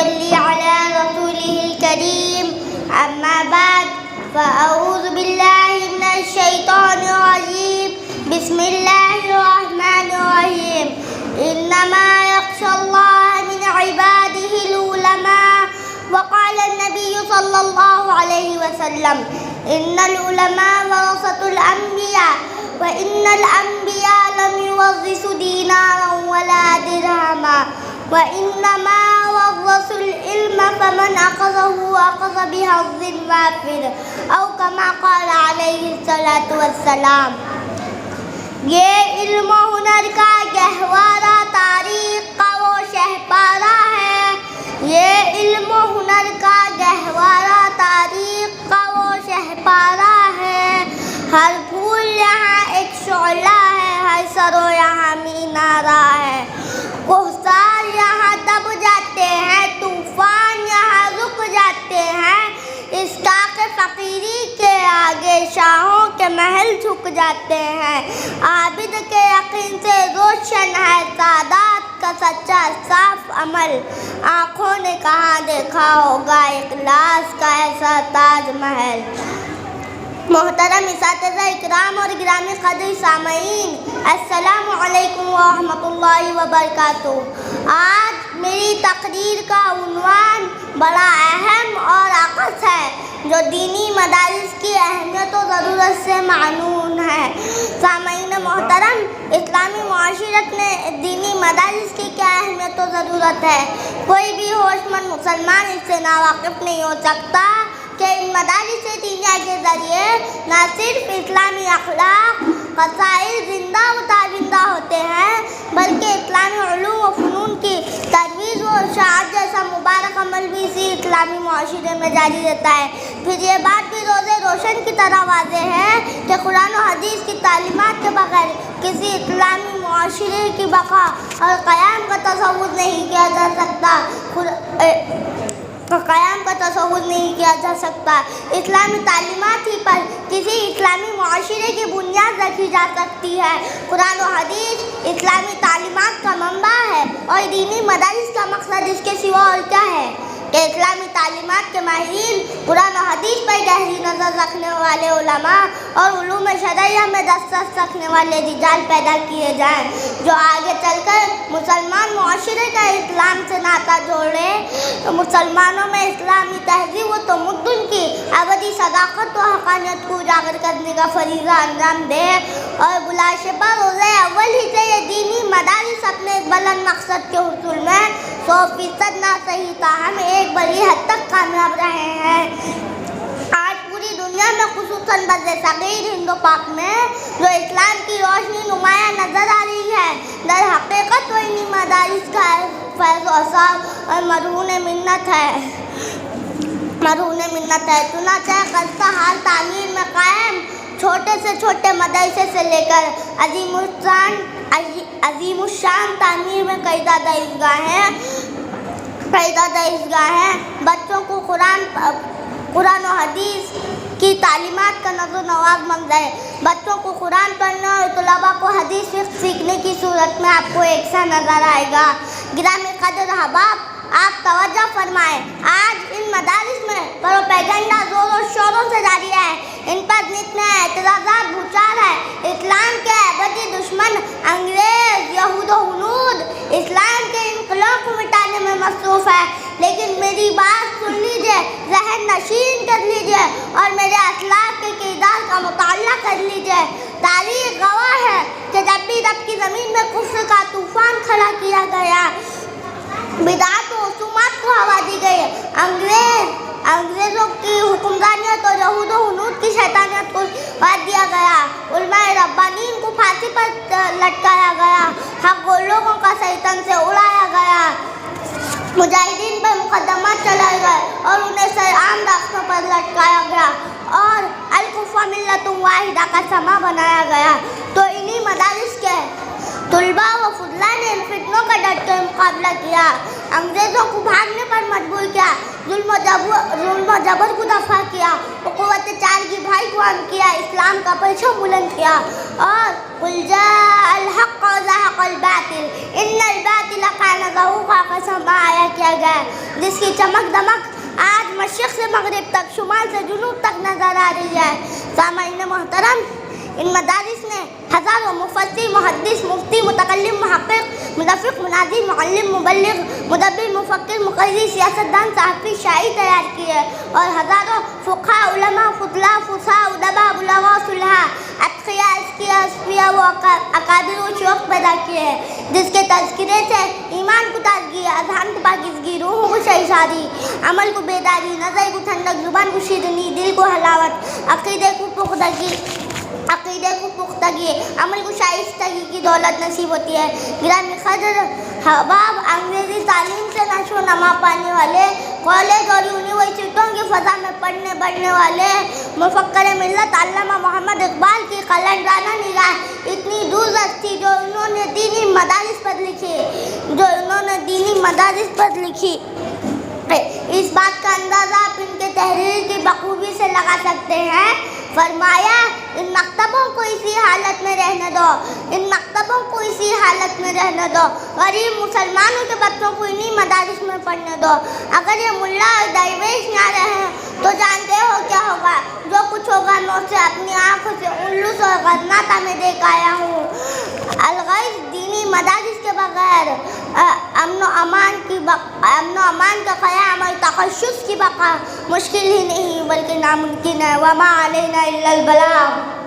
نصلي على رسوله الكريم. أما بعد فأعوذ بالله من الشيطان الرجيم. بسم الله الرحمن الرحيم. إنما يخشى الله من عباده العلماء. وقال النبي صلى الله عليه وسلم إن العلماء ورثة الأنبياء وإن الأنبياء لم يورثوا دينارا ولا درهما وإنما ورثوا العلم فمن أخذه أخذ بحظ وافر أو كما قال عليه الصلاة والسلام. یہ علم و ہنر کا گہوارہ تاریخ کا وہ شہپارہ ہے. یہ علم و ہنر کا گہوارہ تاریخ کا وہ شہپارہ ہے. ہر پھول یہاں ایک شعلہ ہے, ہر سرو یہاں مینارہ ہے. کوہسار یہاں دب جاتے ہیں, طوفان یہاں رک جاتے ہیں. اس طاق فقیری کے آگے شاہوں کے محل جھک جاتے ہیں. عابد کے یقین سے روشن ہے سعادت کا سچا صاف عمل. آنکھوں نے کہاں دیکھا ہوگا اخلاص کا ایسا تاج محل. محترم اساتذہ اکرام اور گرامی قدر سامعین, السلام علیکم ورحمۃ اللہ وبرکاتہ. آج میری تقریر کا عنوان بڑا اہم اور اخذ ہے جو دینی مدارس کی اہمیت و ضرورت سے معنون ہے. سامعین محترم, اسلامی معاشرت میں دینی مدارس کی کیا اہمیت و ضرورت ہے, کوئی بھی ہوش مند مسلمان اس سے ناواقف نہیں ہو سکتا کہ ان مدارس دینیہ کے ذریعے نہ صرف اسلامی اخلاق قصائد زندہ و تابندہ ہوتے ہیں بلکہ اسلامی علوم و فنون کی ترویج و اشاعت جیسا مبارک عمل بھی اسی اسلامی معاشرے میں جاری رہتا ہے. پھر یہ بات بھی روزے روشن کی طرح واضح ہے کہ قرآن و حدیث کی تعلیمات کے بغیر کسی اسلامی معاشرے کی بقا اور قیام کا تصور نہیں کیا جا سکتا. اسلامی تعلیمات ہی پر کسی اسلامی معاشرے کی بنیاد رکھی جا سکتی ہے. قرآن و حدیث اسلامی تعلیمات کا منبع ہے اور دینی مدارس کا مقصد اس کے سوا اور کیا ہے کہ اسلامی تعلیمات کے ماہرین قرآن و حدیث پر گہری نظر رکھنے والے علماء اور علوم شرعیہ میں دسترس رکھنے والے رجال پیدا کیے جائیں جو آگے چل کر مسلمان معاشرے کا اسلام سے ناطہ جوڑے, مسلمانوں میں اسلامی تہذیب و تمدن کی ابدی صداقت و حقانیت کو اجاگر کرنے کا فریضہ انجام دے اور بلاشبہ روزہ اول ہی سے یہ دینی مدارس اپنے بلند مقصد کے حصول میں 100% نہ صحیح تاہم ایک بڑی حد تک کامیاب رہے ہیں. آج پوری دنیا میں خصوصاً بر صغیر ہند و پاک میں جو اسلام کی روشنی نمایاں نظر آ رہی ہے در حقیقت وہ انہی مدارس کا فیض و اثر اور مرہون منت ہے. چنانچہ خستہ حال تعمیر میں قائم چھوٹے سے چھوٹے مدرسے سے لے کر عظیم الشان تعمیر میں کئی زیادہ عزگاہیں بچوں کو قرآن و حدیث کی تعلیمات کا نظر و نواز منظر ہے. بچوں کو قرآن پڑھنے اور طلباء کو حدیث فقہ سیکھنے کی صورت میں آپ کو ایک سا نظر آئے گا. گرامی قدر احباب, آپ توجہ فرمائیں, آج ان مدارس میں پروپیگنڈا زور و شوروں سے جاری ہے. ان پر نتنے اعتراضات بھوچار ہے. اسلام کے ابدی دشمن انگریز, یہود و ہنود اسلام کے انقلاب کو مٹانے میں مصروف ہے. لیکن میری بات سن لیجئے, ذہن نشین کر لیجئے اور میرے اسلاف کے کردار کا مطالعہ کر لیجئے. تاریخ گواہ ہے کہ جب بھی رب کی زمین میں کفر کا طوفان کھڑا کیا گیا, بدعت و رسومات کو ہوا دی گئی, انگریزوں کی حکمرانیت اور یہود و ہنود کی شیطانیت کو بات دیا گیا, علماء ربانین کو پھانسی پر لٹکایا گیا, حق و لوگوں کا شیطان سے اڑایا گیا, مجاہدین پر مقدمات چلائے گئے اور انہیں سرعام راستوں پر لٹکایا گیا اور الکفہ ملت واحدہ کا سما بنایا گیا. تو انہی مدارس کے طلباء و فضلاء نے ان فتنوں کا ڈٹ کر مقابلہ کیا, انگریزوں کو بھاگنے پر مجبور کیا, ظلم و جبر کو دفع کیا, قوت چال کی بھائی کو عام کیا, اسلام کا پرچم بلند کیا اور قل جاء الحق وزهق الباطل ان الباطل كان لہو کا قسم آیا کیا گیا ہے، جس کی چمک دمک آج مشرق سے مغرب تک، شمال سے جنوب تک نظر آ رہی ہے۔ سامعین محترم، ان مدارس نے ہزاروں مفسر، محدث، مفتی، متکلم، محقق، مدفق، مناظر، معلم، مبلغ، مدبر، مفکر، مقرر، سیاستدان، صحافی، شاعر تیار کیے اور ہزاروں فقہاء، علماء، فضلاء، فصحاء، ادباء، بلغاء، صلحاء، اتقیاء، اذکیاء، اصفیاء و اکابر و شیوخ پیدا کیے ہیں، جس کے تذکرے سے ایمان کو تازگی، اذہان کو پاکیزگی، روحوں کو شیشاری، عمل کو بیداری، نظر کو ٹھنڈک، زبان کو شیرینی، دل کو حلاوت، عقیدے کو پختگی، عمل کو شائستگی کی دولت نصیب ہوتی ہے۔ گرامی قدر احباب، انگریزی تعلیم سے نشو و نما پانے والے، کالج اور یونیورسٹیوں کی فضا میں پڑھنے بڑھنے والے مفکر ملت علامہ محمد اقبال کی قلندرانہ نگاہ اتنی دور تھی جو انہوں نے دینی مدارس پر لکھی۔ اس بات کا اندازہ آپ ان کے تحریر کی بخوبی سے لگا سکتے ہیں۔ فرمایا، ان مکتبوں کو اسی حالت میں رہنے دو، ان مکتبوں کو اسی حالت میں رہنے دو، غریب مسلمانوں کے بچوں کو انہی مدارس میں پڑھنے دو۔ اگر یہ ملا اور درویش نہ رہے تو جانتے ہو کیا ہوگا؟ جو کچھ ہوگا میں اسے اپنی آنکھوں سے الس اور غرناطہ میں دیکھ آیا ہوں۔ الغرض دینی مدارس کے بغیر امن و امان کا قیام اور تخصص کی بقا مشکل ہی نہیں بلکہ ناممکن ہے۔ وما علینا الا البلاغ۔